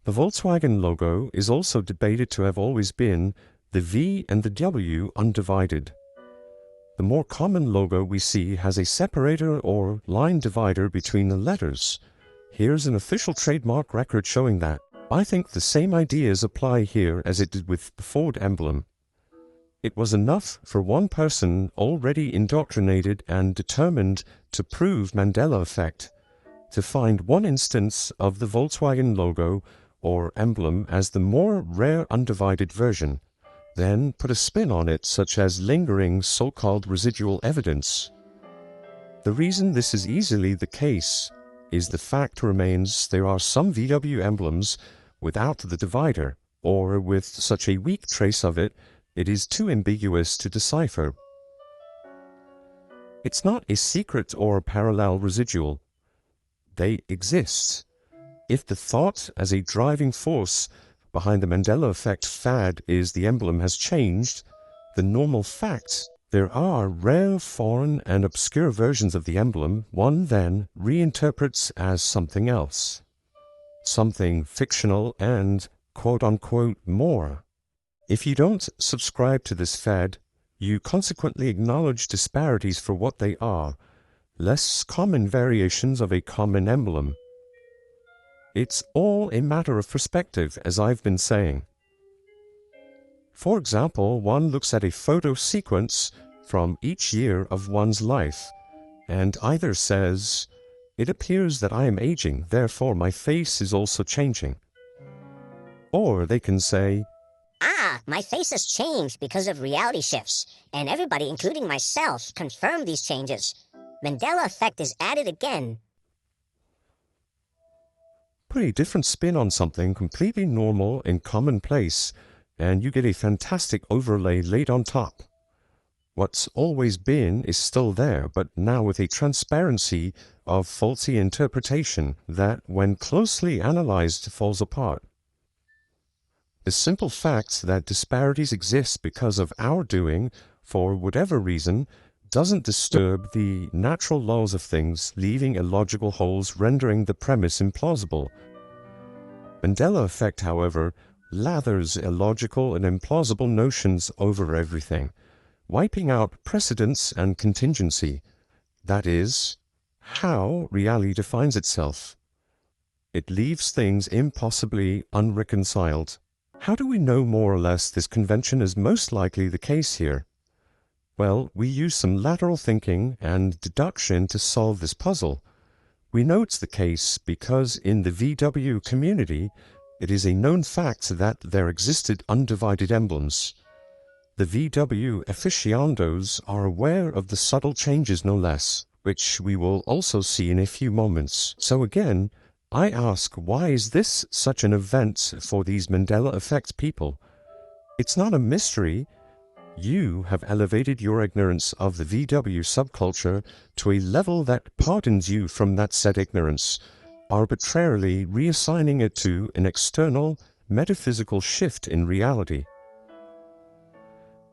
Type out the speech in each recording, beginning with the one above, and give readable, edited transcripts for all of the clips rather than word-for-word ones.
The Volkswagen logo is also debated to have always been the V and the W undivided. The more common logo we see has a separator or line divider between the letters. Here's an official trademark record showing that. I think the same ideas apply here as it did with the Ford emblem. It was enough for one person already indoctrinated and determined to prove Mandela effect to find one instance of the Volkswagen logo or emblem as the more rare undivided version, then put a spin on it such as lingering so-called residual evidence. The reason this is easily the case is the fact remains there are some VW emblems without the divider, or with such a weak trace of it, it is too ambiguous to decipher. It's not a secret or parallel residual. They exist. If the thought as a driving force behind the Mandela effect fad is the emblem has changed, the normal fact there are rare, foreign, and obscure versions of the emblem one then reinterprets as something else. Something fictional and, quote-unquote, more. If you don't subscribe to this fad, you consequently acknowledge disparities for what they are, less common variations of a common emblem. It's all a matter of perspective, as I've been saying. For example, one looks at a photo sequence from each year of one's life, and either says, "It appears that I am aging, therefore my face is also changing." Or they can say, My face has changed because of reality shifts, and everybody, including myself, confirmed these changes. Mandela effect is added again. Put a different spin on something completely normal and commonplace, and you get a fantastic overlay laid on top. What's always been is still there, but now with a transparency of faulty interpretation that, when closely analyzed, falls apart. The simple fact that disparities exist because of our doing, for whatever reason, doesn't disturb the natural laws of things, leaving illogical holes rendering the premise implausible. Mandela effect, however, lathers illogical and implausible notions over everything, wiping out precedence and contingency. That is, how reality defines itself. It leaves things impossibly unreconciled. How do we know more or less this convention is most likely the case here? Well, we use some lateral thinking and deduction to solve this puzzle. We know it's the case because in the VW community, it is a known fact that there existed undivided emblems. The VW aficionados are aware of the subtle changes no less, which we will also see in a few moments. So again, I ask, why is this such an event for these Mandela effect people? It's not a mystery. You have elevated your ignorance of the VW subculture to a level that pardons you from that said ignorance, arbitrarily reassigning it to an external, metaphysical shift in reality.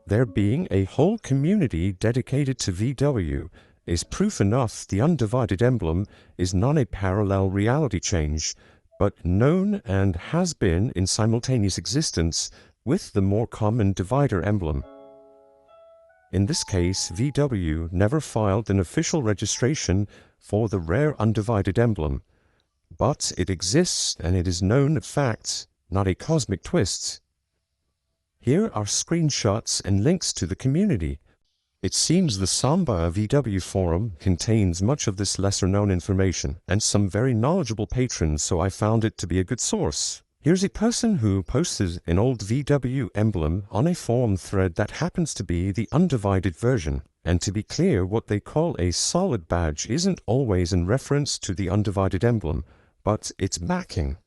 There being a whole community dedicated to VW is proof enough the undivided emblem is not a parallel reality change, but known and has been in simultaneous existence with the more common divider emblem. In this case, VW never filed an official registration for the rare undivided emblem, but it exists and it is known fact, not a cosmic twist. Here are screenshots and links to the community. It seems the Samba VW forum contains much of this lesser-known information and some very knowledgeable patrons, so I found it to be a good source. Here's a person who posted an old VW emblem on a forum thread that happens to be the undivided version. And to be clear, what they call a solid badge isn't always in reference to the undivided emblem, but its backing.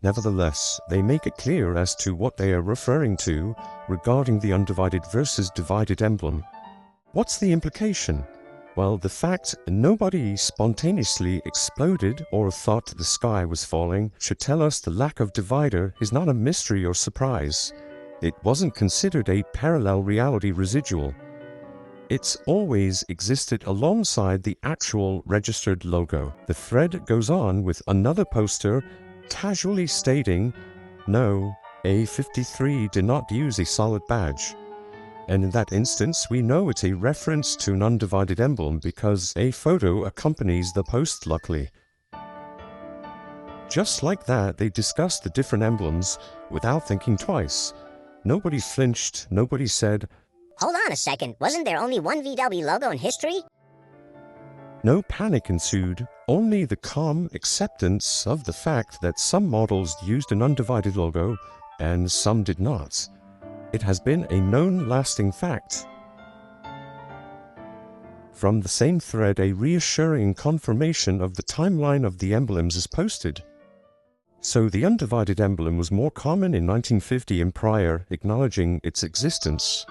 Nevertheless, they make it clear as to what they are referring to regarding the undivided versus divided emblem. What's the implication? Well, the fact nobody spontaneously exploded or thought the sky was falling should tell us the lack of divider is not a mystery or surprise. It wasn't considered a parallel reality residual. It's always existed alongside the actual registered logo. The thread goes on with another poster casually stating, no, A53 did not use a solid badge. And in that instance, we know it's a reference to an undivided emblem because a photo accompanies the post, luckily. Just like that, they discussed the different emblems without thinking twice. Nobody flinched, nobody said, Hold on a second, wasn't there only one VW logo in history? No panic ensued, only the calm acceptance of the fact that some models used an undivided logo and some did not. It has been a known lasting fact. From the same thread, a reassuring confirmation of the timeline of the emblems is posted. So the undivided emblem was more common in 1950 and prior, acknowledging its existence.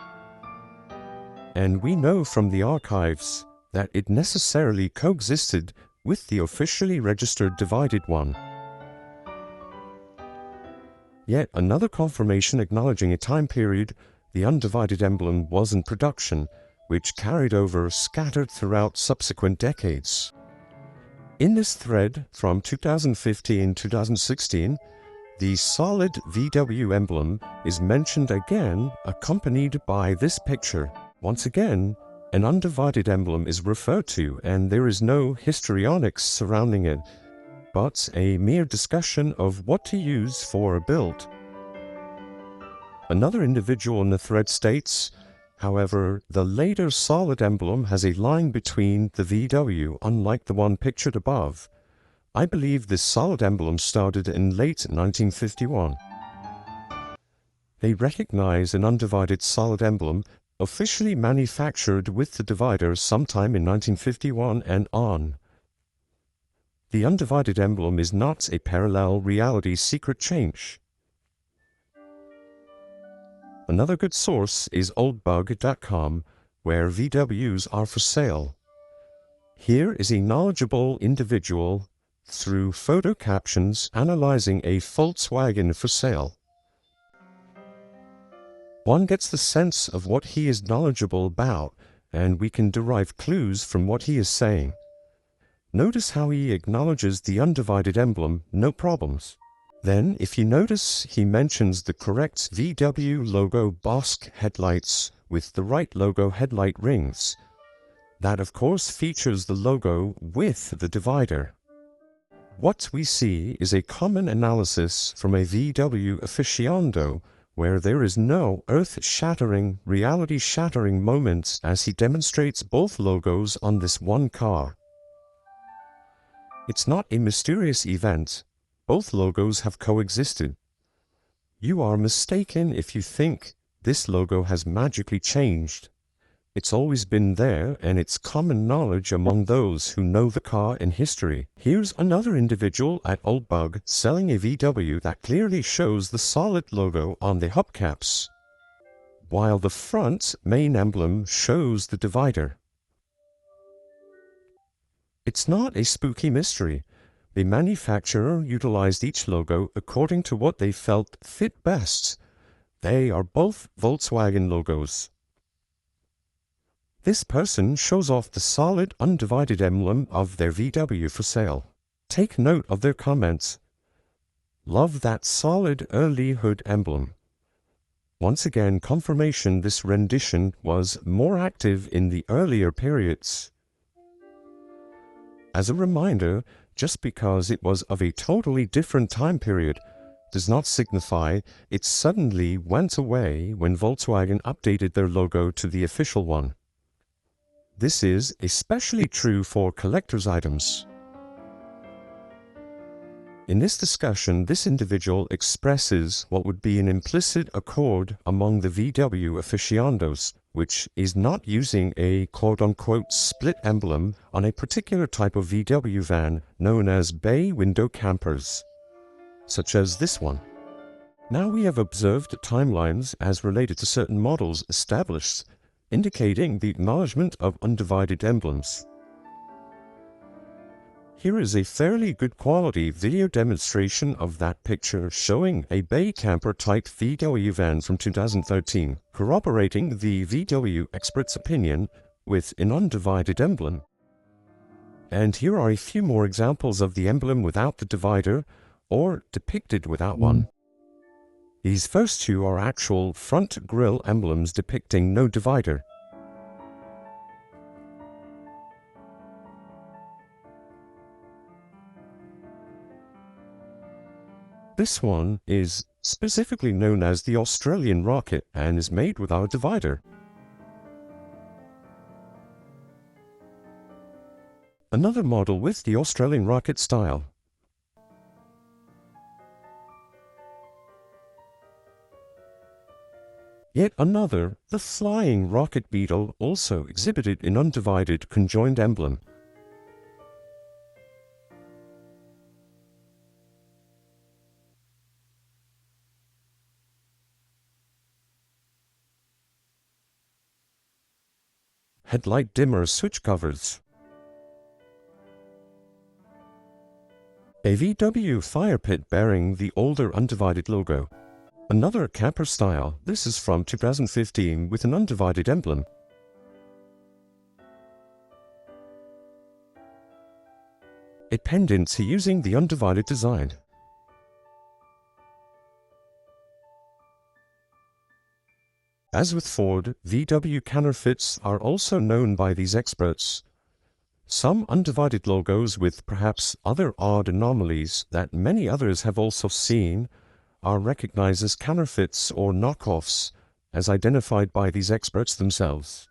And we know from the archives that it necessarily coexisted with the officially registered divided one. Yet another confirmation acknowledging a time period the undivided emblem was in production, which carried over scattered throughout subsequent decades. In this thread from 2015-2016, the solid VW emblem is mentioned again, accompanied by this picture. Once again, an undivided emblem is referred to, and there is no histrionics surrounding it, but a mere discussion of what to use for a build. Another individual in the thread states, however, the later solid emblem has a line between the VW, unlike the one pictured above. I believe this solid emblem started in late 1951. They recognize an undivided solid emblem officially manufactured with the divider sometime in 1951 and on. The undivided emblem is not a parallel reality secret change. Another good source is oldbug.com, where VWs are for sale. Here is a knowledgeable individual, through photo captions, analyzing a Volkswagen for sale. One gets the sense of what he is knowledgeable about, and we can derive clues from what he is saying. Notice how he acknowledges the undivided emblem, no problems. Then, if you notice, he mentions the correct VW logo Bosch headlights with the right logo headlight rings. That, of course, features the logo with the divider. What we see is a common analysis from a VW aficionado, where there is no earth-shattering, reality-shattering moment as he demonstrates both logos on this one car. It's not a mysterious event. Both logos have coexisted. You are mistaken if you think this logo has magically changed. It's always been there, and it's common knowledge among those who know the car in history. Here's another individual at Oldbug selling a VW that clearly shows the solid logo on the hubcaps, while the front main emblem shows the divider. It's not a spooky mystery. The manufacturer utilized each logo according to what they felt fit best. They are both Volkswagen logos. This person shows off the solid, undivided emblem of their VW for sale. Take note of their comments. Love that solid early hood emblem. Once again, confirmation this rendition was more active in the earlier periods. As a reminder, just because it was of a totally different time period does not signify it suddenly went away when Volkswagen updated their logo to the official one. This is especially true for collector's items. In this discussion, this individual expresses what would be an implicit accord among the VW aficionados, which is not using a quote-unquote split emblem on a particular type of VW van known as bay window campers, such as this one. Now we have observed timelines as related to certain models established, indicating the acknowledgement of undivided emblems. Here is a fairly good quality video demonstration of that picture showing a bay camper type VW van from 2013, corroborating the VW expert's opinion with an undivided emblem. And here are a few more examples of the emblem without the divider, or depicted without one. These first two are actual front grille emblems depicting no divider. This one is specifically known as the Australian rocket and is made without a divider. Another model with the Australian rocket style. Yet another, the flying rocket beetle, also exhibited an undivided conjoined emblem. Headlight dimmer switch covers. A VW fire pit bearing the older undivided logo. Another camper style, this is from 2015 with an undivided emblem. A pendant using the undivided design. As with Ford, VW counterfeits are also known by these experts. Some undivided logos with perhaps other odd anomalies that many others have also seen are recognized as counterfeits or knockoffs, as identified by these experts themselves.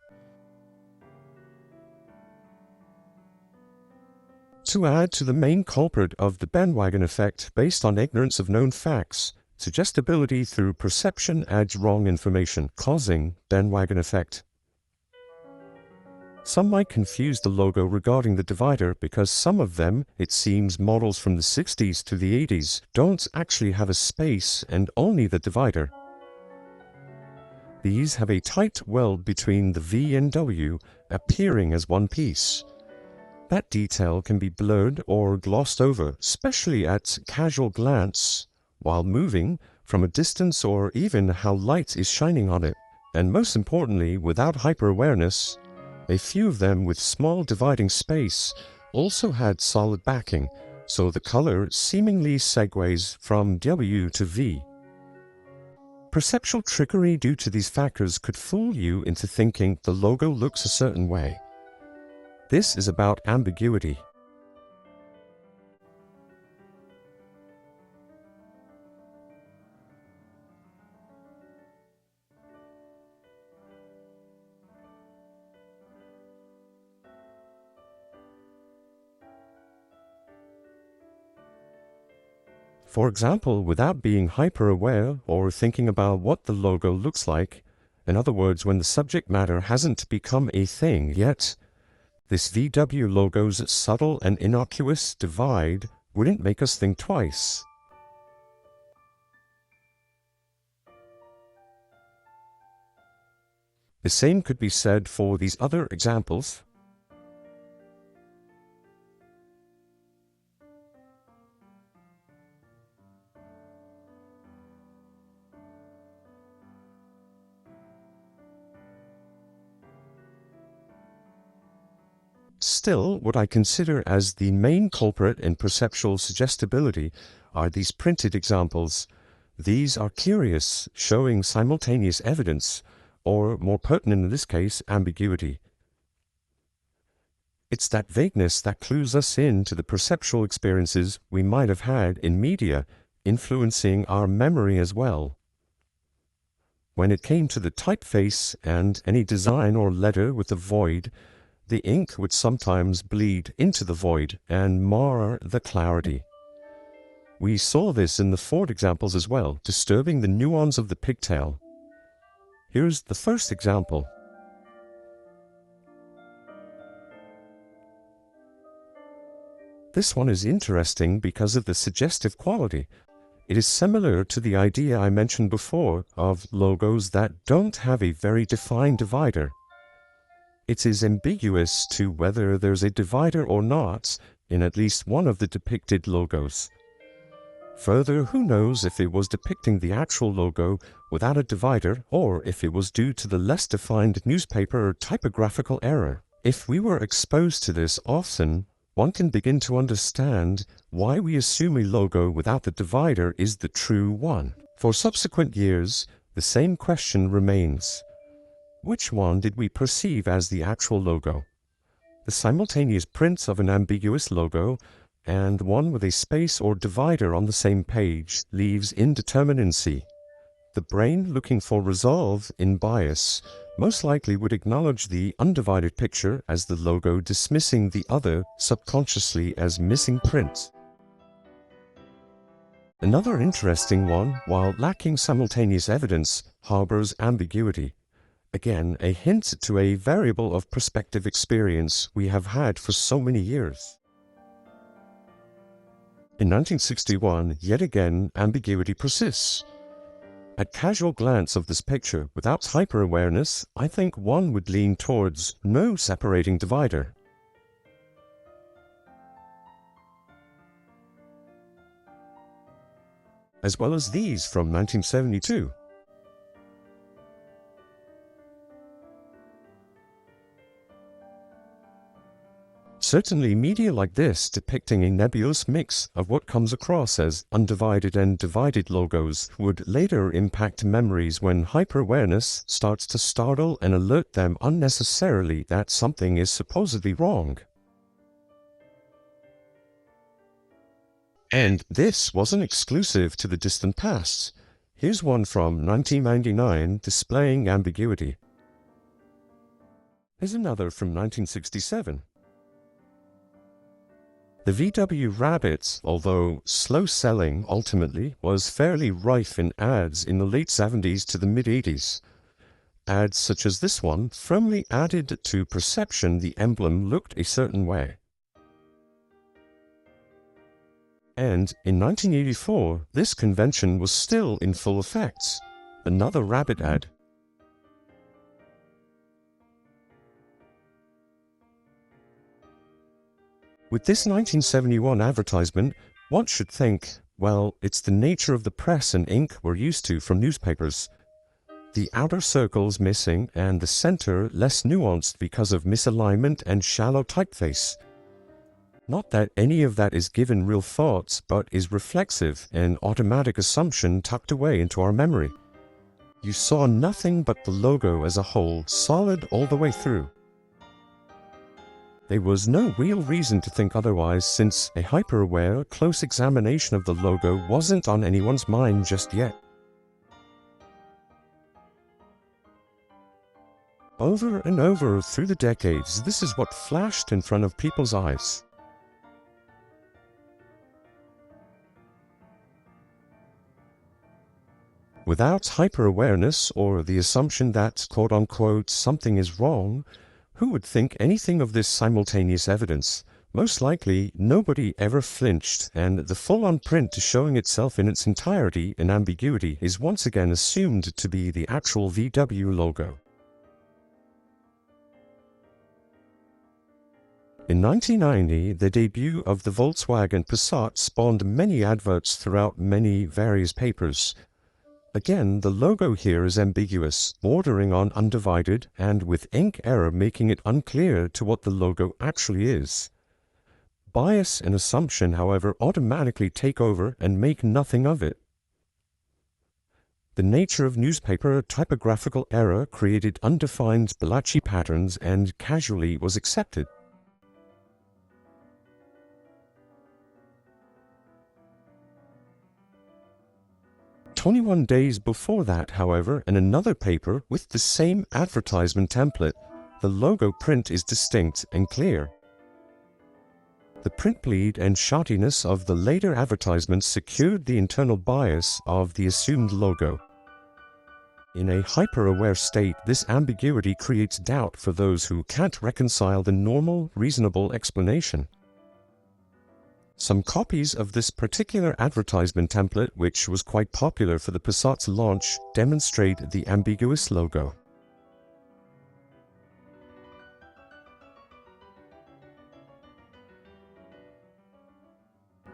To add to the main culprit of the bandwagon effect based on ignorance of known facts, suggestibility through perception adds wrong information, causing bandwagon effect. Some might confuse the logo regarding the divider because some of them, it seems models from the 60s to the 80s, don't actually have a space and only the divider. These have a tight weld between the V and W, appearing as one piece. That detail can be blurred or glossed over, especially at casual glance, while moving, from a distance, or even how light is shining on it. And most importantly, without hyper-awareness, a few of them with small dividing space also had solid backing, so the color seemingly segues from W to V. Perceptual trickery due to these factors could fool you into thinking the logo looks a certain way. This is about ambiguity. For example, without being hyper-aware or thinking about what the logo looks like, in other words, when the subject matter hasn't become a thing yet, this VW logo's subtle and innocuous divide wouldn't make us think twice. The same could be said for these other examples. Still, what I consider as the main culprit in perceptual suggestibility are these printed examples. These are curious, showing simultaneous evidence, or more pertinent in this case, ambiguity. It's that vagueness that clues us in to the perceptual experiences we might have had in media, influencing our memory as well. When it came to the typeface and any design or letter with a void, the ink would sometimes bleed into the void and mar the clarity. We saw this in the Ford examples as well, disturbing the nuance of the pigtail. Here's the first example. This one is interesting because of the suggestive quality. It is similar to the idea I mentioned before of logos that don't have a very defined divider. It is ambiguous to whether there's a divider or not in at least one of the depicted logos. Further, who knows if it was depicting the actual logo without a divider or if it was due to the less defined newspaper or typographical error. If we were exposed to this often, one can begin to understand why we assume a logo without the divider is the true one. For subsequent years, the same question remains. Which one did we perceive as the actual logo? The simultaneous prints of an ambiguous logo and one with a space or divider on the same page leaves indeterminacy. The brain, looking for resolve in bias, most likely would acknowledge the undivided picture as the logo, dismissing the other subconsciously as missing print. Another interesting one, while lacking simultaneous evidence, harbors ambiguity. Again, a hint to a variable of perspective experience we have had for so many years. In 1961, yet again, ambiguity persists. At casual glance of this picture, without hyper-awareness, I think one would lean towards no separating divider. As well as these from 1972. Certainly, media like this depicting a nebulous mix of what comes across as undivided and divided logos would later impact memories when hyper-awareness starts to startle and alert them unnecessarily that something is supposedly wrong. And this wasn't exclusive to the distant past. Here's one from 1999 displaying ambiguity. Here's another from 1967. The VW Rabbit, although slow-selling ultimately, was fairly rife in ads in the late 70s to the mid-80s. Ads such as this one firmly added to perception the emblem looked a certain way. And in 1984, this convention was still in full effect. Another Rabbit ad. With this 1971 advertisement, one should think, well, it's the nature of the press and ink we're used to from newspapers. The outer circles missing and the center less nuanced because of misalignment and shallow typeface. Not that any of that is given real thoughts, but is reflexive and automatic assumption tucked away into our memory. You saw nothing but the logo as a whole, solid all the way through. There was no real reason to think otherwise, since a hyper-aware, close examination of the logo wasn't on anyone's mind just yet. Over and over through the decades, this is what flashed in front of people's eyes. Without hyper-awareness or the assumption that, quote-unquote, something is wrong, who would think anything of this simultaneous evidence? Most likely, nobody ever flinched, and the full-on print showing itself in its entirety in ambiguity is once again assumed to be the actual VW logo. In 1990, the debut of the Volkswagen Passat spawned many adverts throughout many various papers. Again, the logo here is ambiguous, bordering on undivided, and with ink error making it unclear to what the logo actually is. Bias and assumption, however, automatically take over and make nothing of it. The nature of newspaper typographical error created undefined blotchy patterns and casually was accepted. "21 days before that, however, in another paper with the same advertisement template, the logo print is distinct and clear. The print bleed and shotiness of the later advertisements secured the internal bias of the assumed logo. In a hyper-aware state, this ambiguity creates doubt for those who can't reconcile the normal, reasonable explanation. Some copies of this particular advertisement template, which was quite popular for the Passat's launch, demonstrate the ambiguous logo.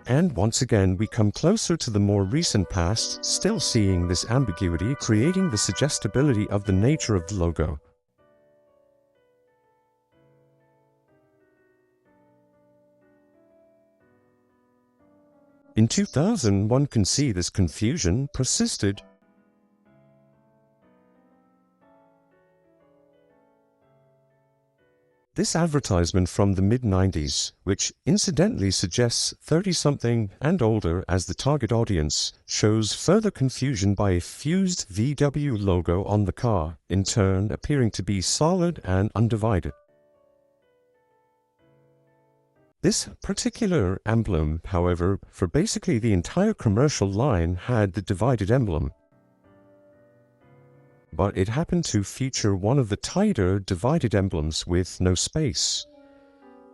And once again, we come closer to the more recent past, still seeing this ambiguity, creating the suggestibility of the nature of the logo. In 2000, one can see this confusion persisted. This advertisement from the mid-90s, which incidentally suggests 30-something and older as the target audience, shows further confusion by a fused VW logo on the car, in turn appearing to be solid and undivided. This particular emblem, however, for basically the entire commercial line had the divided emblem. But it happened to feature one of the tighter divided emblems with no space.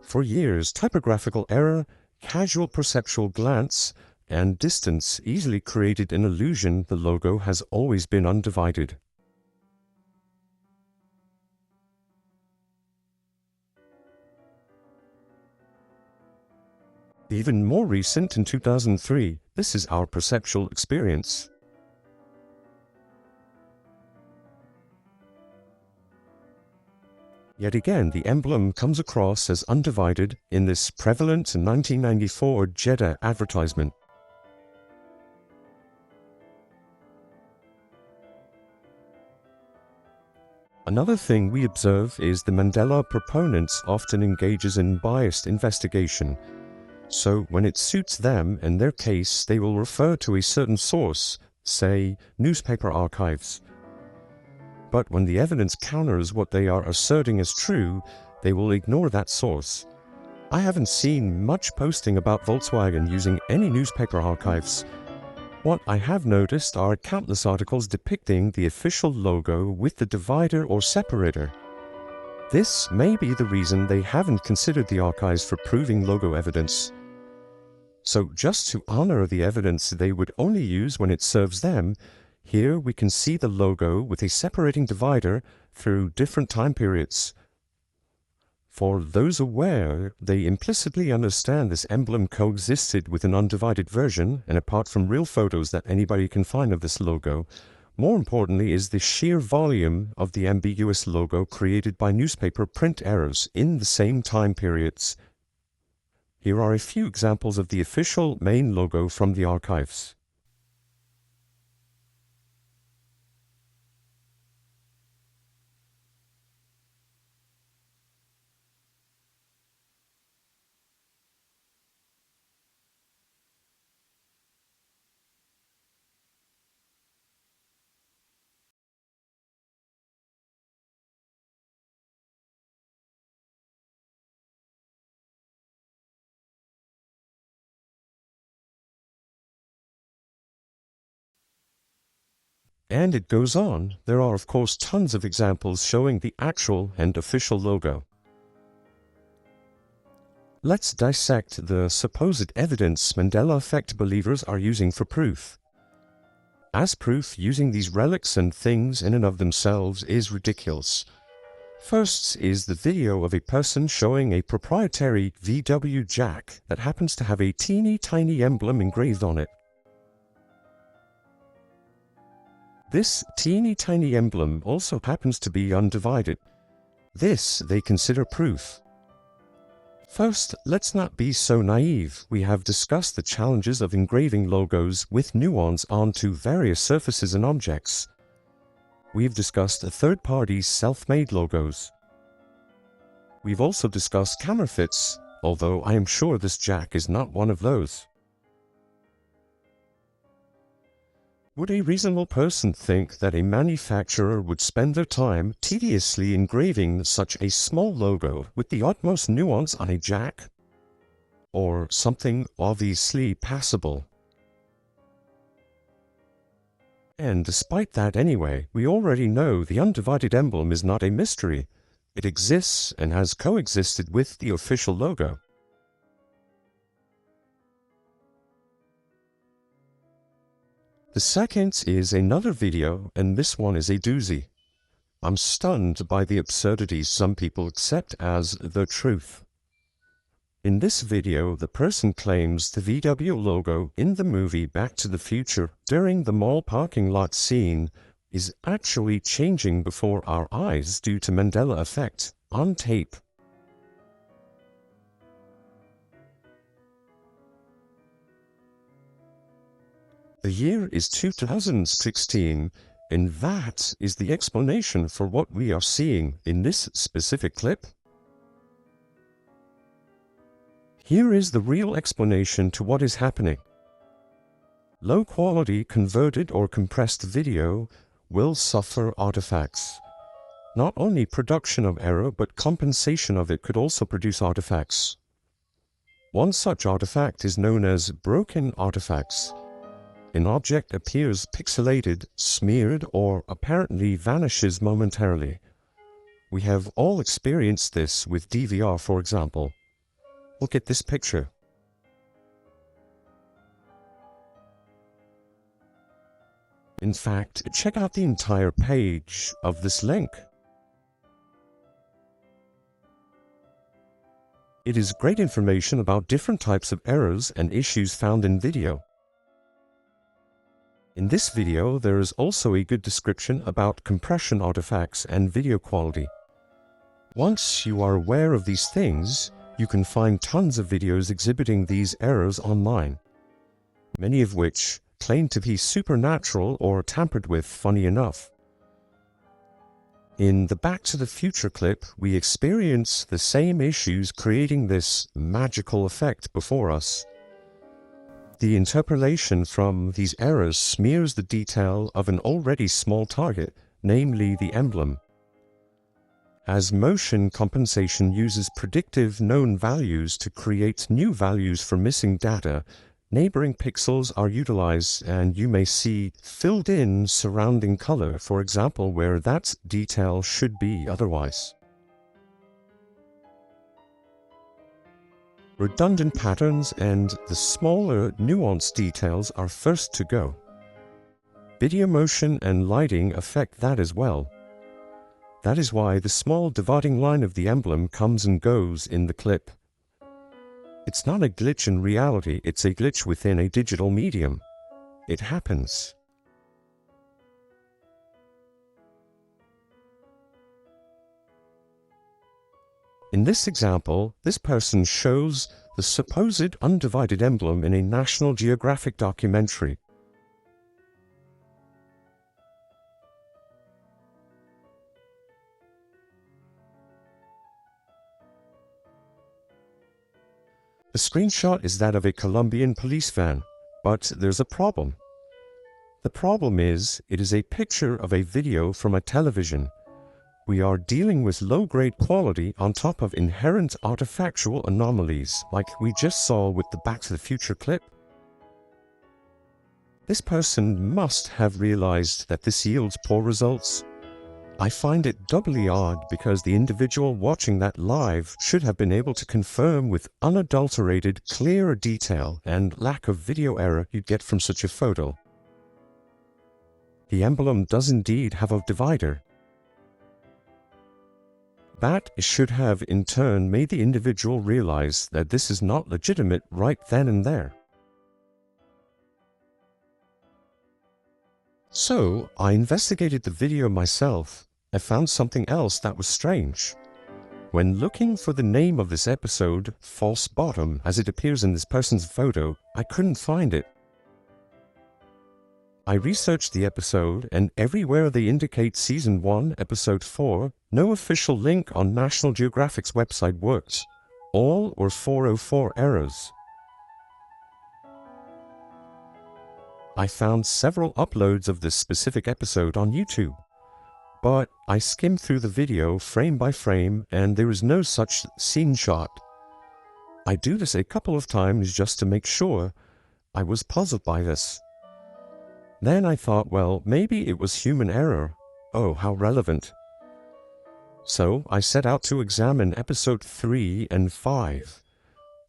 For years, typographical error, casual perceptual glance, and distance easily created an illusion the logo has always been undivided. Even more recent, in 2003, this is our perceptual experience. Yet again, the emblem comes across as undivided in this prevalent 1994 Jeddah advertisement. Another thing we observe is the Mandela proponents often engages in biased investigation. So when it suits them and their case, they will refer to a certain source, say newspaper archives. But when the evidence counters what they are asserting as true, they will ignore that source. I haven't seen much posting about Volkswagen using any newspaper archives. What I have noticed are countless articles depicting the official logo with the divider or separator. This may be the reason they haven't considered the archives for proving logo evidence. So just to honor the evidence they would only use when it serves them, here we can see the logo with a separating divider through different time periods. For those aware, they implicitly understand this emblem coexisted with an undivided version, and apart from real photos that anybody can find of this logo, more importantly is the sheer volume of the ambiguous logo created by newspaper print errors in the same time periods. Here are a few examples of the official main logo from the archives. And it goes on. There are of course tons of examples showing the actual and official logo. Let's dissect the supposed evidence Mandela effect believers are using for proof. As proof, using these relics and things in and of themselves is ridiculous. First is the video of a person showing a proprietary VW jack that happens to have a teeny tiny emblem engraved on it. This teeny tiny emblem also happens to be undivided. This they consider proof. First, let's not be so naive. We have discussed the challenges of engraving logos with nuance onto various surfaces and objects. We've discussed third-party self-made logos. We've also discussed counterfeits, although I am sure this jack is not one of those. Would a reasonable person think that a manufacturer would spend their time tediously engraving such a small logo with the utmost nuance on a jack? Or something obviously passable? And despite that anyway, we already know the undivided emblem is not a mystery. It exists and has coexisted with the official logo. The second is another video, and this one is a doozy. I'm stunned by the absurdities some people accept as the truth. In this video, the person claims the VW logo in the movie Back to the Future during the mall parking lot scene is actually changing before our eyes due to Mandela effect on tape. The year is 2016, and that is the explanation for what we are seeing in this specific clip. Here is the real explanation to what is happening. Low quality converted or compressed video will suffer artifacts. Not only production of error, but compensation of it could also produce artifacts. One such artifact is known as broken artifacts. An object appears pixelated, smeared, or apparently vanishes momentarily. We have all experienced this with DVR, for example. Look at this picture. In fact, check out the entire page of this link. It is great information about different types of errors and issues found in video. In this video, there is also a good description about compression artifacts and video quality. Once you are aware of these things, you can find tons of videos exhibiting these errors online, many of which claim to be supernatural or tampered with, funny enough. In the Back to the Future clip, we experience the same issues creating this magical effect before us. The interpolation from these errors smears the detail of an already small target, namely the emblem. As motion compensation uses predictive known values to create new values for missing data, neighboring pixels are utilized and you may see filled in surrounding color, for example, where that detail should be otherwise. Redundant patterns and the smaller nuanced details are first to go. Video motion and lighting affect that as well. That is why the small dividing line of the emblem comes and goes in the clip. It's not a glitch in reality, it's a glitch within a digital medium. It happens. In this example, this person shows the supposed undivided emblem in a National Geographic documentary. The screenshot is that of a Colombian police van, but there's a problem. The problem is, it is a picture of a video from a television. We are dealing with low-grade quality on top of inherent artifactual anomalies, like we just saw with the Back to the Future clip. This person must have realized that this yields poor results. I find it doubly odd because the individual watching that live should have been able to confirm with unadulterated, clear detail and lack of video error you'd get from such a photo. The emblem does indeed have a divider. That should have in turn made the individual realize that this is not legitimate right then and there. So, I investigated the video myself. I found something else that was strange. When looking for the name of this episode, False Bottom, as it appears in this person's photo, I couldn't find it. I researched the episode, and everywhere they indicate Season 1, Episode 4, no official link on National Geographic's website works. All were 404 errors. I found several uploads of this specific episode on YouTube, but I skimmed through the video frame by frame and there is no such scene shot. I do this a couple of times just to make sure. I was puzzled by this. Then I thought, well, maybe it was human error. Oh, how relevant. So I set out to examine episode 3 and 5,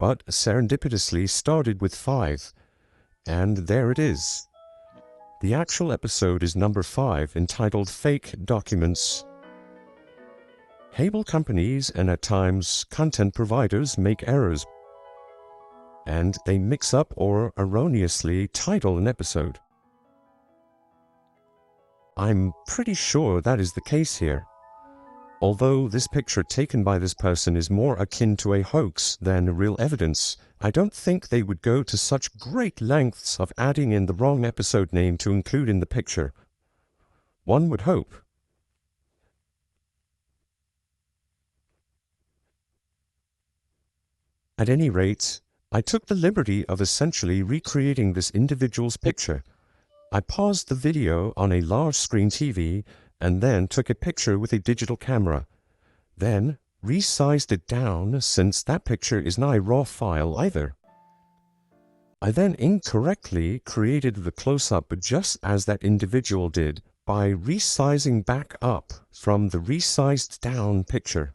but serendipitously started with 5, and there it is. The actual episode is number 5, entitled Fake Documents. Cable companies and at times content providers make errors, and they mix up or erroneously title an episode. I'm pretty sure that is the case here. Although this picture taken by this person is more akin to a hoax than real evidence, I don't think they would go to such great lengths of adding in the wrong episode name to include in the picture. One would hope. At any rate, I took the liberty of essentially recreating this individual's picture. I paused the video on a large screen TV and then took a picture with a digital camera. Then resized it down, since that picture is not a raw file either. I then incorrectly created the close-up just as that individual did by resizing back up from the resized down picture.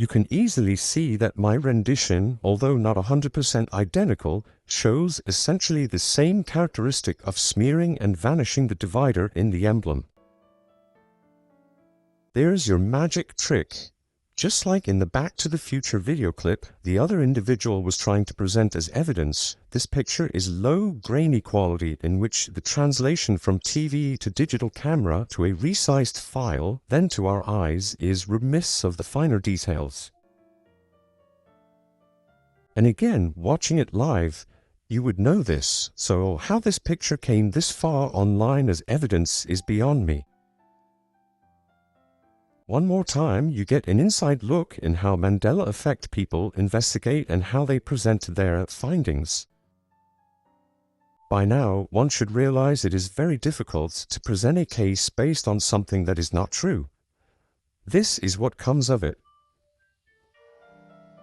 You can easily see that my rendition, although not 100% identical, shows essentially the same characteristic of smearing and vanishing the divider in the emblem. There's your magic trick. Just like in the Back to the Future video clip the other individual was trying to present as evidence, this picture is low grainy quality in which the translation from TV to digital camera to a resized file, then to our eyes, is remiss of the finer details. And again, watching it live, you would know this, so how this picture came this far online as evidence is beyond me. One more time, you get an inside look in how Mandela effect people investigate and how they present their findings. By now, one should realize it is very difficult to present a case based on something that is not true. This is what comes of it.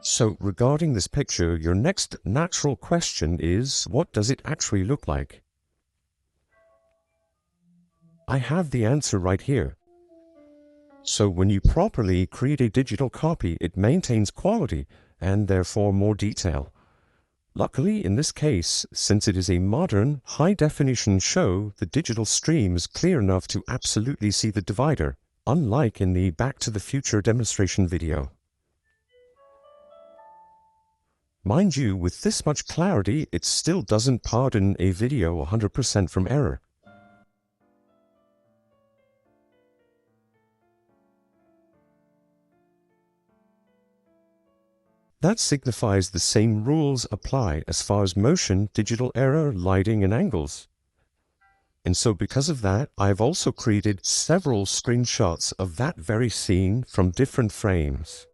So, regarding this picture, your next natural question is, what does it actually look like? I have the answer right here. So when you properly create a digital copy, it maintains quality and therefore more detail. Luckily, in this case, since it is a modern, high-definition show, the digital stream is clear enough to absolutely see the divider, unlike in the Back to the Future demonstration video. Mind you, with this much clarity, it still doesn't pardon a video 100% from error. That signifies the same rules apply as far as motion, digital error, lighting, and angles. And so because of that, I've also created several screenshots of that very scene from different frames.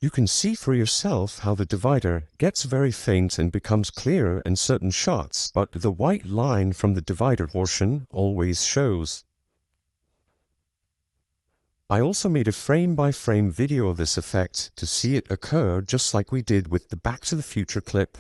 You can see for yourself how the divider gets very faint and becomes clearer in certain shots, but the white line from the divider portion always shows. I also made a frame-by-frame video of this effect to see it occur just like we did with the Back to the Future clip.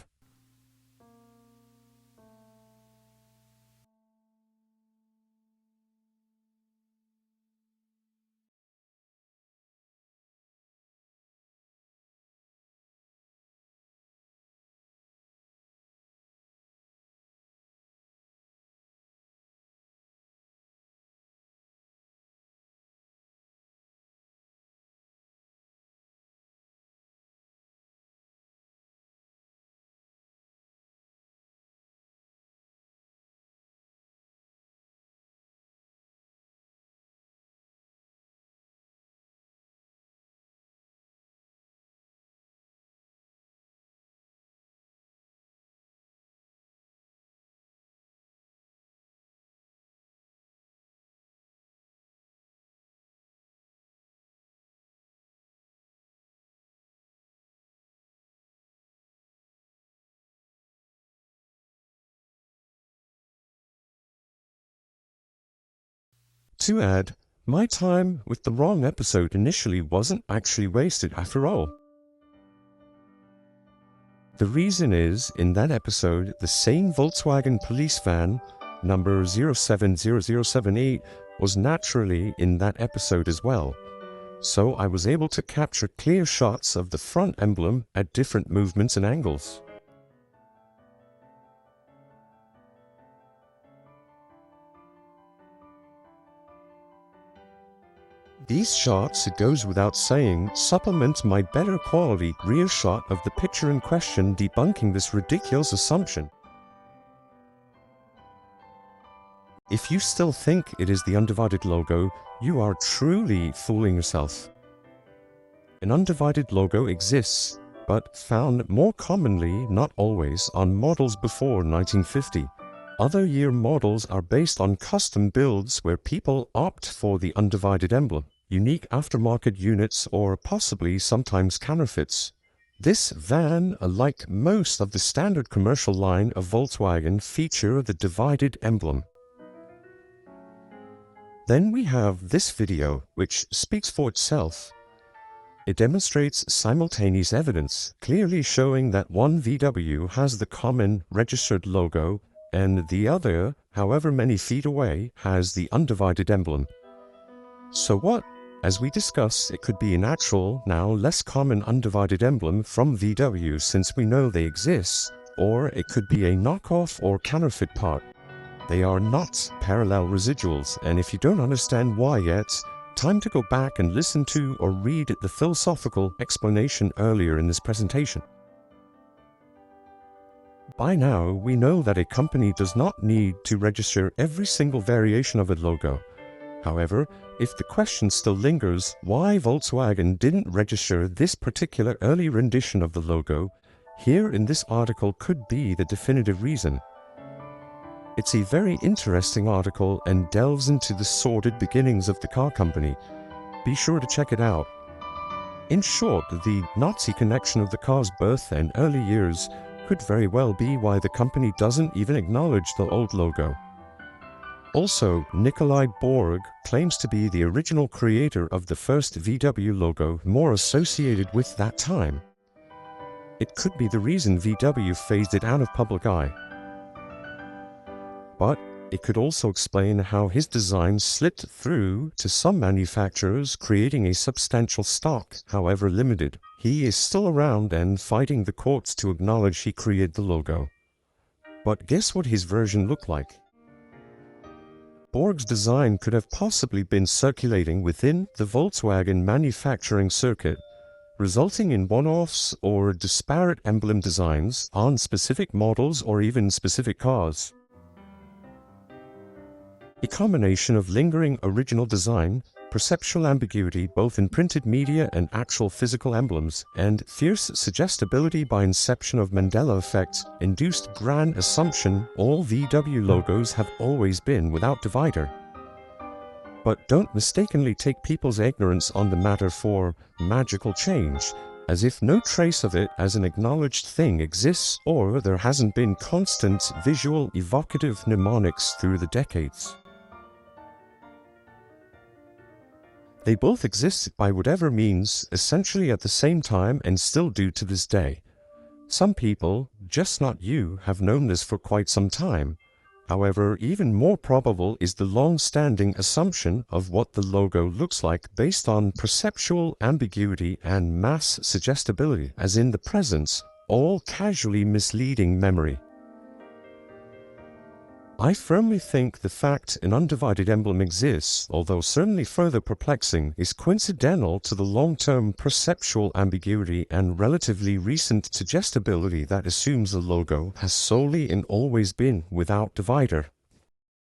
To add, my time with the wrong episode initially wasn't actually wasted after all. The reason is, in that episode, the same Volkswagen police van, number 070078, was naturally in that episode as well. So I was able to capture clear shots of the front emblem at different movements and angles. These shots, it goes without saying, supplement my better quality rear shot of the picture in question, debunking this ridiculous assumption. If you still think it is the undivided logo, you are truly fooling yourself. An undivided logo exists, but found more commonly, not always, on models before 1950. Other year models are based on custom builds where people opt for the undivided emblem, unique aftermarket units, or possibly sometimes counterfeits. This van, like most of the standard commercial line of Volkswagen, feature the divided emblem. Then we have this video, which speaks for itself. It demonstrates simultaneous evidence, clearly showing that one VW has the common registered logo and the other, however many feet away, has the undivided emblem. So what? As we discuss, it could be an actual, now less common undivided emblem from VW since we know they exist, or it could be a knockoff or counterfeit part. They are not parallel residuals, and if you don't understand why yet, time to go back and listen to or read the philosophical explanation earlier in this presentation. By now, we know that a company does not need to register every single variation of a logo. However, if the question still lingers why Volkswagen didn't register this particular early rendition of the logo, here in this article could be the definitive reason. It's a very interesting article and delves into the sordid beginnings of the car company. Be sure to check it out. In short, the Nazi connection of the car's birth and early years could very well be why the company doesn't even acknowledge the old logo. Also, Nikolai Borg claims to be the original creator of the first VW logo, more associated with that time. It could be the reason VW phased it out of public eye. But it could also explain how his design slipped through to some manufacturers, creating a substantial stock, however limited. He is still around and fighting the courts to acknowledge he created the logo. But guess what his version looked like? Borg's design could have possibly been circulating within the Volkswagen manufacturing circuit, resulting in one-offs or disparate emblem designs on specific models or even specific cars. A combination of lingering original design, perceptual ambiguity both in printed media and actual physical emblems, and fierce suggestibility by inception of Mandela effect induced grand assumption all VW logos have always been without divider. But don't mistakenly take people's ignorance on the matter for magical change, as if no trace of it as an acknowledged thing exists or there hasn't been constant visual evocative mnemonics through the decades. They both exist by whatever means, essentially at the same time, and still do to this day. Some people, just not you, have known this for quite some time. However, even more probable is the long-standing assumption of what the logo looks like based on perceptual ambiguity and mass suggestibility, as in the presence, all casually misleading memory. I firmly think the fact an undivided emblem exists, although certainly further perplexing, is coincidental to the long-term perceptual ambiguity and relatively recent suggestibility that assumes the logo has solely and always been without divider.